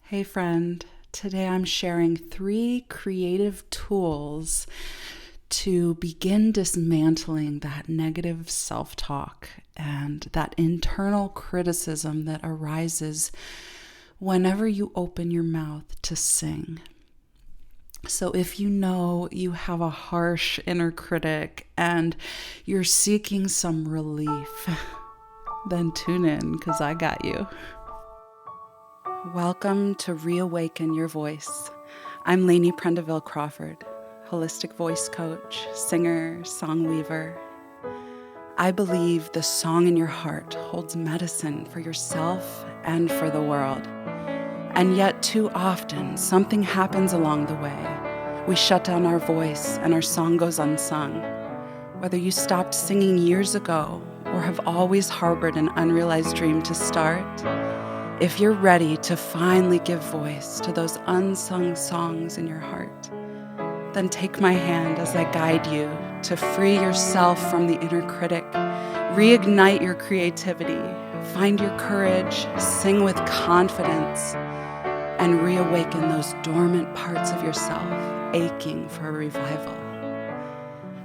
Hey friend, today I'm sharing 3 creative tools to begin dismantling that negative self-talk and that internal criticism that arises whenever you open your mouth to sing. So if you know you have a harsh inner critic and you're seeking some relief, then tune in because I got you. Welcome to Reawaken Your Voice. I'm Lainey Crawford, holistic voice coach, singer, song weaver. I believe the song in your heart holds medicine for yourself and for the world. And yet too often, something happens along the way. We shut down our voice and our song goes unsung. Whether you stopped singing years ago or have always harbored an unrealized dream to start, if you're ready to finally give voice to those unsung songs in your heart, then take my hand as I guide you to free yourself from the inner critic, reignite your creativity, find your courage, sing with confidence, and reawaken those dormant parts of yourself aching for a revival.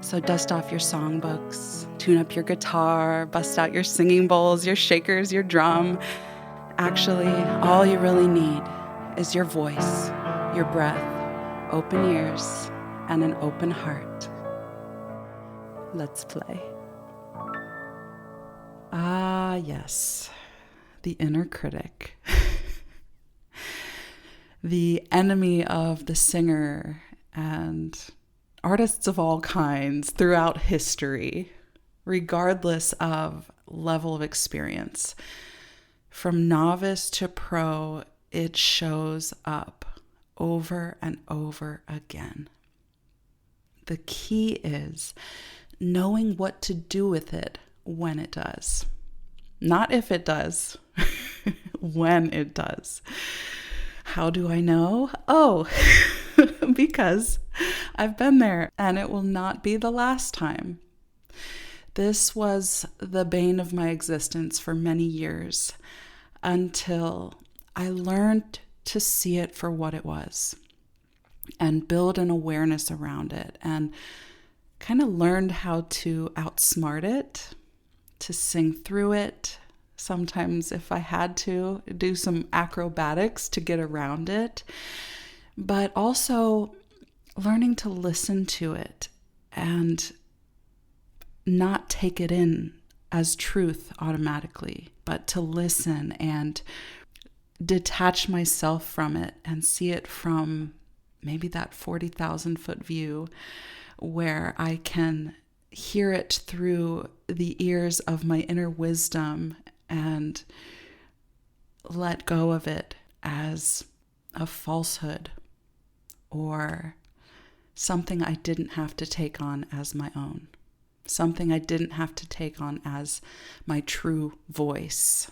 So dust off your songbooks, tune up your guitar, bust out your singing bowls, your shakers, your drum. Actually, all you really need is your voice, your breath, open ears, and an open heart. Let's play. Ah, yes, the inner critic. The enemy of the singer and artists of all kinds throughout history, regardless of level of experience. From novice to pro, it shows up over and over again. The key is knowing what to do with it when it does. Not if it does, when it does. How do I know? Oh, because I've been there and it will not be the last time. This was the bane of my existence for many years until I learned to see it for what it was and build an awareness around it and kind of learned how to outsmart it, to sing through it. Sometimes if I had to, do some acrobatics to get around it, but also learning to listen to it and not take it in as truth automatically, but to listen and detach myself from it and see it from maybe that 40,000 foot view where I can hear it through the ears of my inner wisdom and let go of it as a falsehood or something I didn't have to take on as my own. Something I didn't have to take on as my true voice.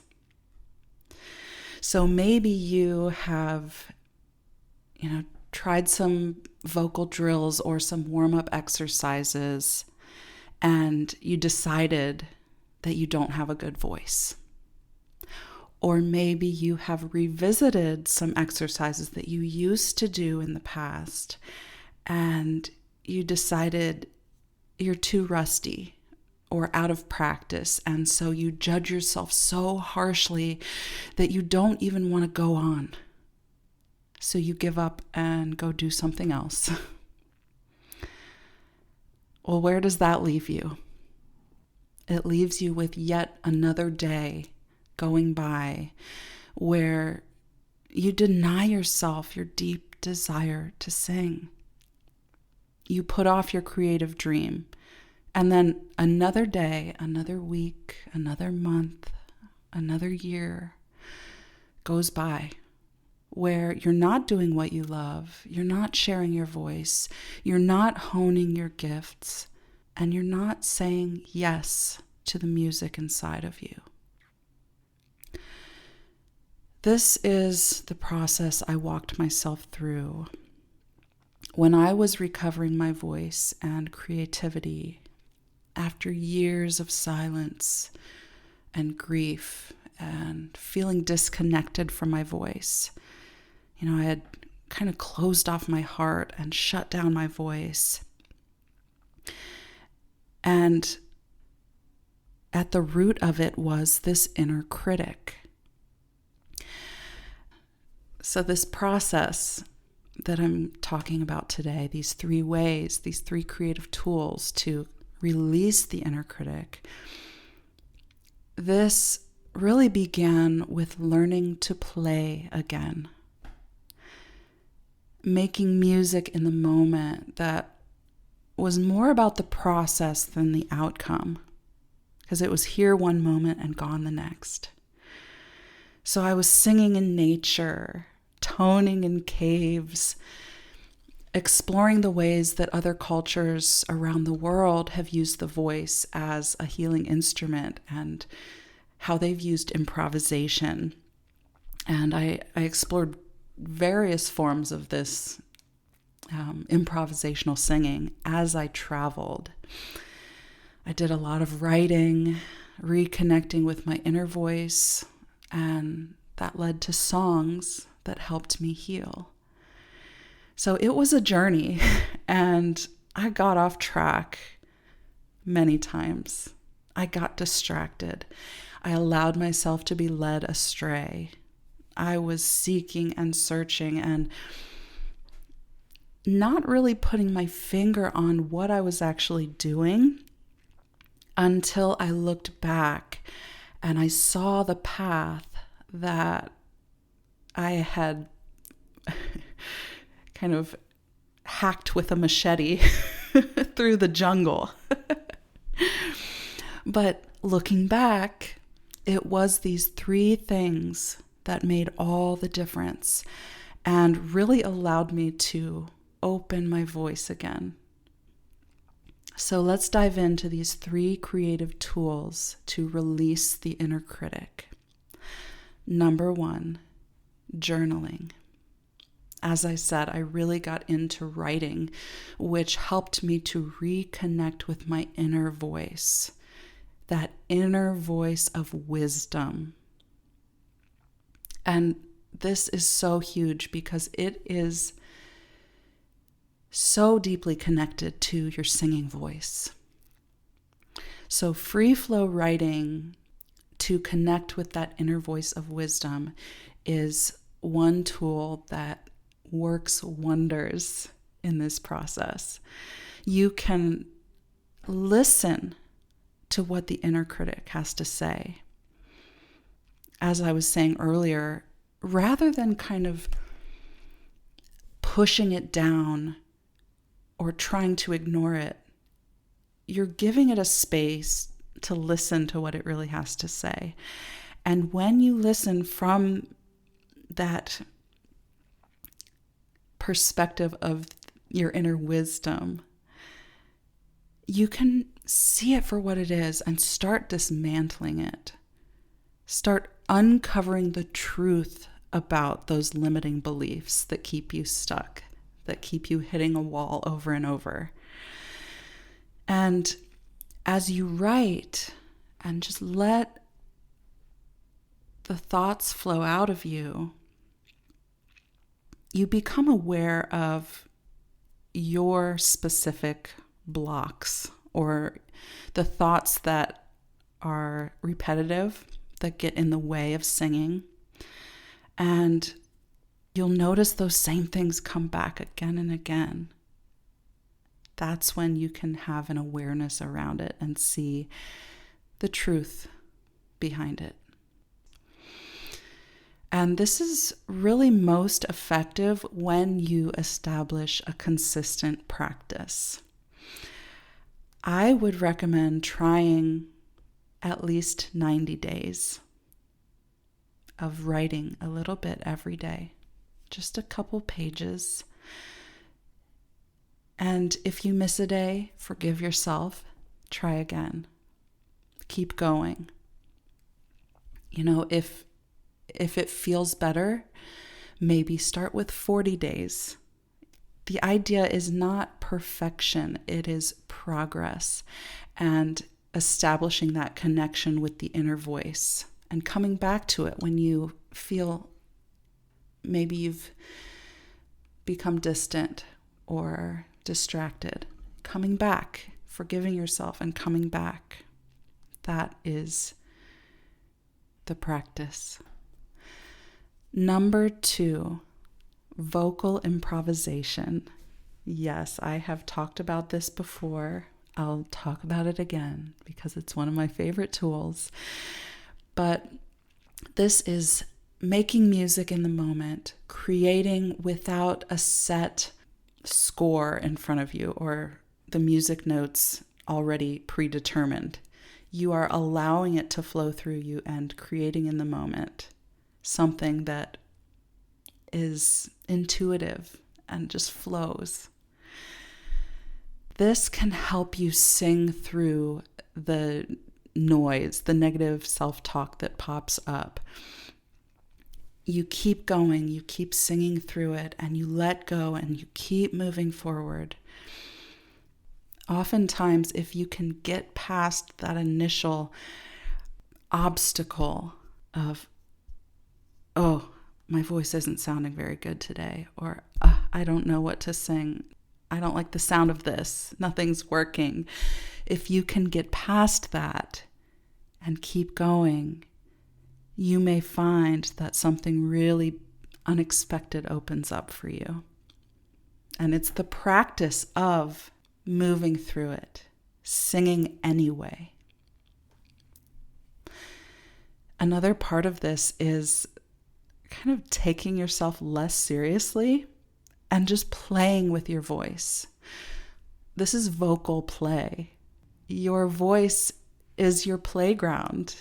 So maybe you have, tried some vocal drills or some warm-up exercises and you decided that you don't have a good voice. Or maybe you have revisited some exercises that you used to do in the past and you decided you're too rusty or out of practice, and so you judge yourself so harshly that you don't even want to go on. So you give up and go do something else. Well, where does that leave you? It leaves you with yet another day going by where you deny yourself your deep desire to sing. You put off your creative dream, and then another day, another week, another month, another year goes by where you're not doing what you love, you're not sharing your voice, you're not honing your gifts, and you're not saying yes to the music inside of you. This is the process I walked myself through when I was recovering my voice and creativity after years of silence and grief and feeling disconnected from my voice. I had kind of closed off my heart and shut down my voice. And at the root of it was this inner critic. So this process that I'm talking about today, these 3 ways, these 3 creative tools to release the inner critic, this really began with learning to play again. Making music in the moment that was more about the process than the outcome, because it was here one moment and gone the next. So I was singing in nature, toning in caves, exploring the ways that other cultures around the world have used the voice as a healing instrument and how they've used improvisation. And I explored various forms of this improvisational singing as I traveled. I did a lot of writing, reconnecting with my inner voice, and that led to songs that helped me heal. So it was a journey, and I got off track many times. I got distracted. I allowed myself to be led astray. I was seeking and searching and not really putting my finger on what I was actually doing until I looked back and I saw the path that I had kind of hacked with a machete through the jungle. But looking back, it was these 3 things that made all the difference and really allowed me to open my voice again. So let's dive into these 3 creative tools to release the inner critic. Number 1, journaling. As I said, I really got into writing, which helped me to reconnect with my inner voice, that inner voice of wisdom. And this is so huge because it is so deeply connected to your singing voice. So free flow writing to connect with that inner voice of wisdom is one tool that works wonders in this process. You can listen to what the inner critic has to say. As I was saying earlier, rather than kind of pushing it down or trying to ignore it, you're giving it a space to listen to what it really has to say. And when you listen from that perspective of your inner wisdom, you can see it for what it is and start dismantling it. Start uncovering the truth about those limiting beliefs that keep you stuck, that keep you hitting a wall over and over. And as you write and just let the thoughts flow out of you, you become aware of your specific blocks or the thoughts that are repetitive, that get in the way of singing. And you'll notice those same things come back again and again. That's when you can have an awareness around it and see the truth behind it. And this is really most effective when you establish a consistent practice. I would recommend trying at least 90 days of writing a little bit every day, just a couple pages. And if you miss a day, forgive yourself, try again, keep going. If it feels better, maybe start with 40 days. The idea is not perfection, it is progress and establishing that connection with the inner voice and coming back to it when you feel maybe you've become distant or distracted. Coming back, forgiving yourself and coming back. That is the practice. Number 2, vocal improvisation. Yes, I have talked about this before. I'll talk about it again because it's one of my favorite tools. But this is making music in the moment, creating without a set score in front of you or the music notes already predetermined. You are allowing it to flow through you and creating in the moment something that is intuitive and just flows. This can help you sing through the noise, the negative self-talk that pops up. You keep going, you keep singing through it, and you let go and you keep moving forward. Oftentimes, if you can get past that initial obstacle of, oh, my voice isn't sounding very good today, or I don't know what to sing, I don't like the sound of this, nothing's working. If you can get past that and keep going, you may find that something really unexpected opens up for you. And it's the practice of moving through it, singing anyway. Another part of this is kind of taking yourself less seriously and just playing with your voice. This is vocal play. Your voice is your playground.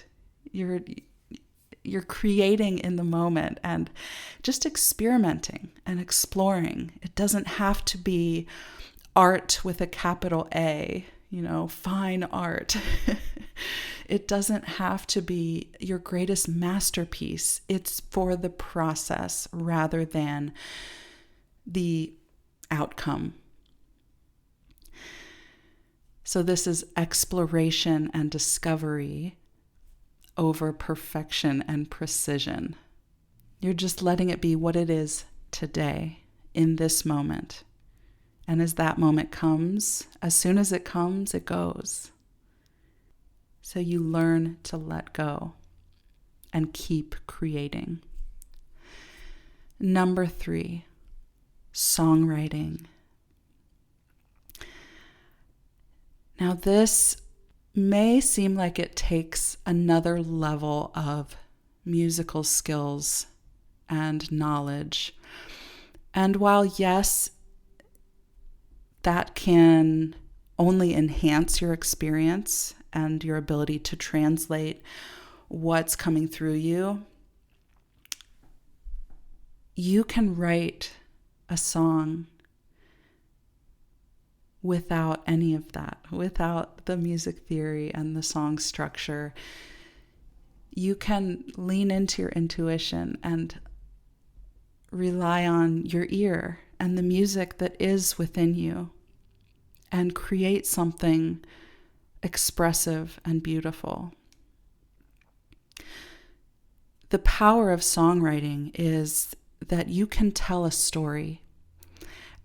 You're creating in the moment and just experimenting and exploring. It doesn't have to be art with a capital A, fine art. It doesn't have to be your greatest masterpiece. It's for the process rather than the outcome. So this is exploration and discovery over perfection and precision. You're just letting it be what it is today, in this moment. And as that moment comes, as soon as it comes, it goes. So you learn to let go and keep creating. Number 3, songwriting. Now this may seem like it takes another level of musical skills and knowledge. And while yes, that can only enhance your experience and your ability to translate what's coming through you, you can write a song without any of that, without the music theory and the song structure. You can lean into your intuition and rely on your ear and the music that is within you and create something expressive and beautiful. The power of songwriting is that you can tell a story,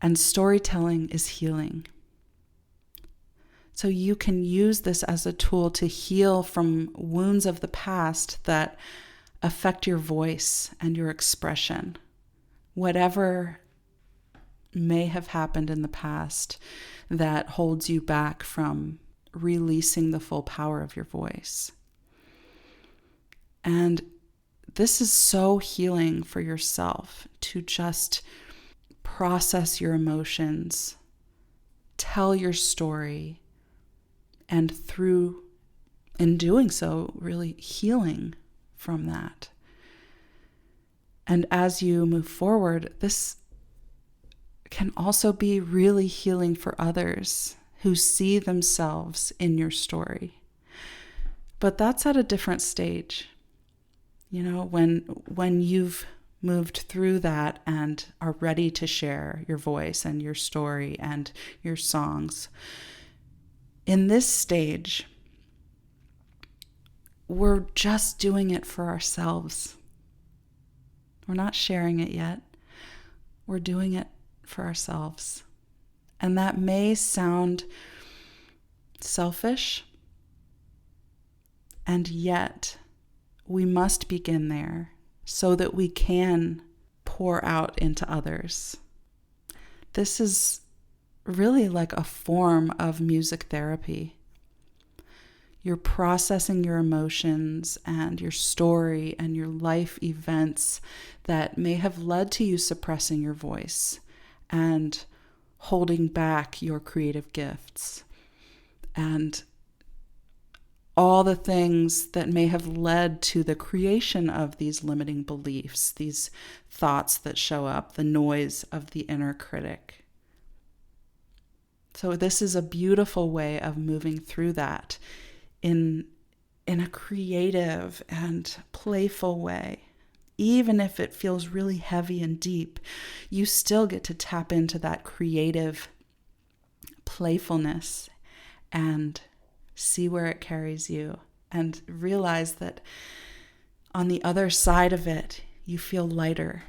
and storytelling is healing. So you can use this as a tool to heal from wounds of the past that affect your voice and your expression. Whatever may have happened in the past that holds you back from releasing the full power of your voice. And this is so healing for yourself to just process your emotions, tell your story, and in doing so, really healing from that. And as you move forward, this can also be really healing for others who see themselves in your story. But that's at a different stage. When you've moved through that and are ready to share your voice and your story and your songs. In this stage, we're just doing it for ourselves. We're not sharing it yet. We're doing it for ourselves. And that may sound selfish, and yet we must begin there so that we can pour out into others. This is really like a form of music therapy. You're processing your emotions and your story and your life events that may have led to you suppressing your voice and holding back your creative gifts, and all the things that may have led to the creation of these limiting beliefs, these thoughts that show up, the noise of the inner critic. So this is a beautiful way of moving through that in a creative and playful way. Even if it feels really heavy and deep, you still get to tap into that creative playfulness and see where it carries you, and realize that on the other side of it, you feel lighter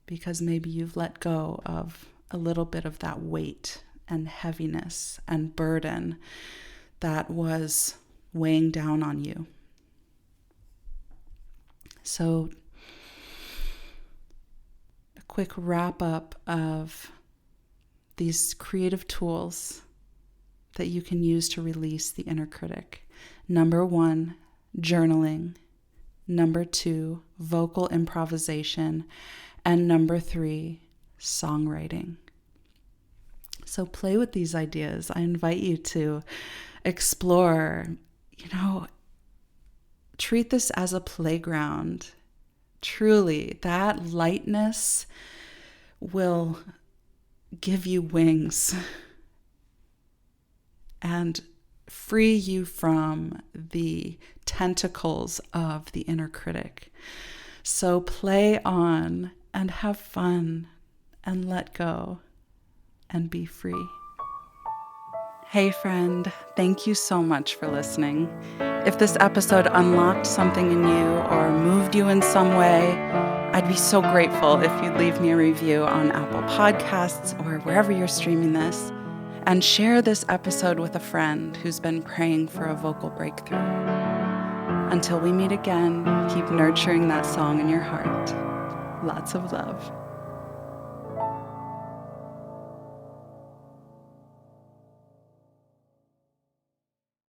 because maybe you've let go of a little bit of that weight and heaviness and burden that was weighing down on you. So, a quick wrap up of these creative tools that you can use to release the inner critic. Number 1, journaling. Number 2, vocal improvisation. And number 3, songwriting. So play with these ideas. I invite you to explore, treat this as a playground. Truly, that lightness will give you wings and free you from the tentacles of the inner critic. So play on and have fun and let go and be free. Hey friend, thank you so much for listening. If this episode unlocked something in you or moved you in some way, I'd be so grateful if you'd leave me a review on Apple Podcasts or wherever you're streaming this, and share this episode with a friend who's been praying for a vocal breakthrough. Until we meet again, keep nurturing that song in your heart. Lots of love.